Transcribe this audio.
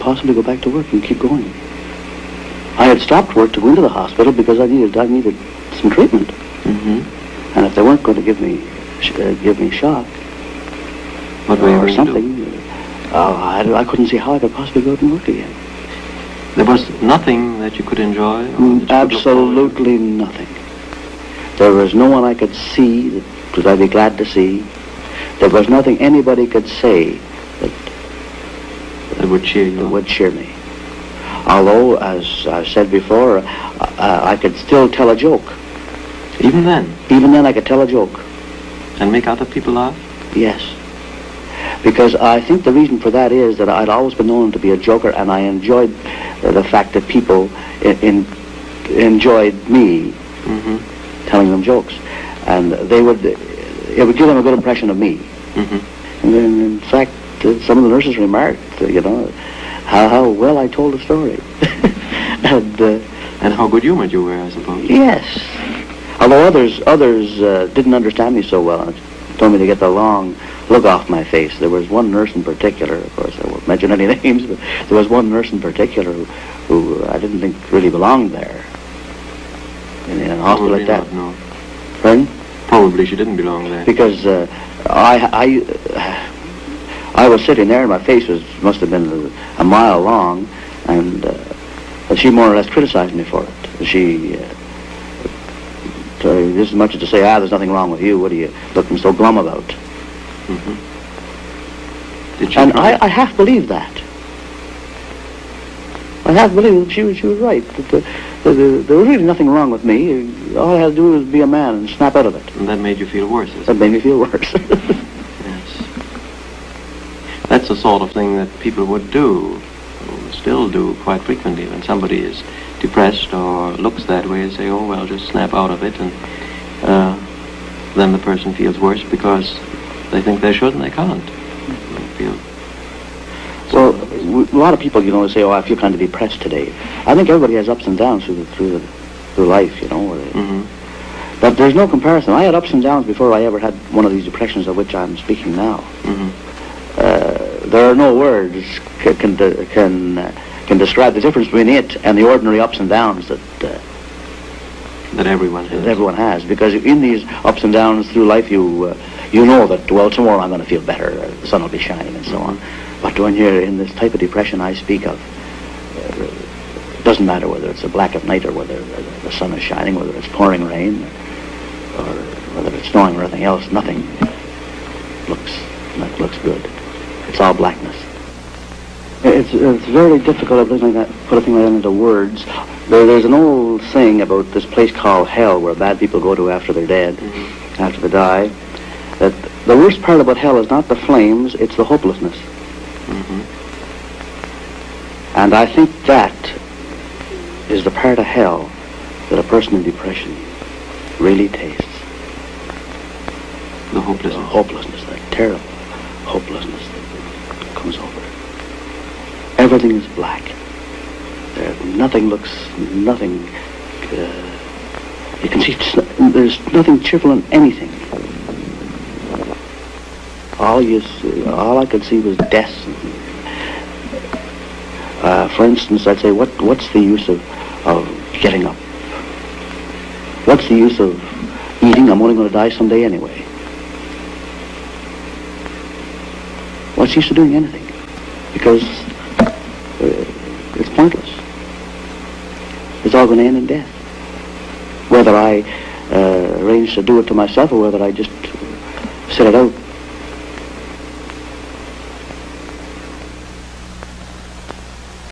possibly go back to work and keep going. I had stopped work to go into the hospital because I needed some treatment. Mm-hmm. And if they weren't going to give me shock What were you or going to something, do? I couldn't see how I could possibly go out and work again. There was nothing that you could enjoy? Or that you could look Absolutely nothing. There was no one I could see that I'd be glad to see. There was nothing anybody could say that would cheer you that up. would cheer me. Although, as I said before, I could still tell a joke. Even then? Even then I could tell a joke. And make other people laugh? Yes. Because I think the reason for that is that I'd always been known to be a joker, and I enjoyed the fact that people enjoyed me telling them jokes. And it would give them a good impression of me. Mm-hmm. And then, in fact, some of the nurses remarked, how well I told a story. And how good-humored you were, I suppose. Yes. Although others didn't understand me so well and told me to get the long look off my face. There was one nurse in particular, of course I won't mention any names, but there was one nurse in particular who I didn't think really belonged there. In a hospital like that. Not, no. Pardon? Probably she didn't belong there. Because I was sitting there and my face must have been a mile long, and she more or less criticized me for it. She just as much as to say, there's nothing wrong with you, what are you looking so glum about? Mm-hmm. Did she And I half believe that. I half believe that she was right. That there was really nothing wrong with me. All I had to do was be a man and snap out of it. And that made you feel worse, That made me feel worse. Yes. That's the sort of thing that people would do, or still do quite frequently, when somebody is depressed or looks that way, and say, oh, well, just snap out of it, and then the person feels worse because they think they should and they can't. They feel Well, a lot of people, say, I feel kind of depressed today. I think everybody has ups and downs through life, where they, but there's no comparison. I had ups and downs before I ever had one of these depressions of which I'm speaking now. There are no words can describe the difference between it and the ordinary ups and downs that everyone has. That everyone has, because in these ups and downs through life, you know that, well, tomorrow I'm going to feel better, the sun will be shining, and so on. But when you're in this type of depression I speak of, it doesn't matter whether it's a black at night or whether the sun is shining, whether it's pouring rain, or whether it's snowing or anything else, nothing looks good. It's all blackness. It's very difficult to put a thing like that into words. There's an old saying about this place called hell, where bad people go to after they're dead, after they die, that the worst part about hell is not the flames, it's the hopelessness. And I think that is the part of hell that a person in depression really tastes. The hopelessness. The hopelessness, that terrible hopelessness that comes over it. Everything is black. Nothing, you can see, there's nothing cheerful in anything. All I could see was death. For instance, I'd say, what's the use of getting up? What's the use of eating? I'm only going to die someday anyway. What's the use of doing anything? Because it's pointless. It's all going to end in death. Whether I arrange to do it to myself or whether I just sit it out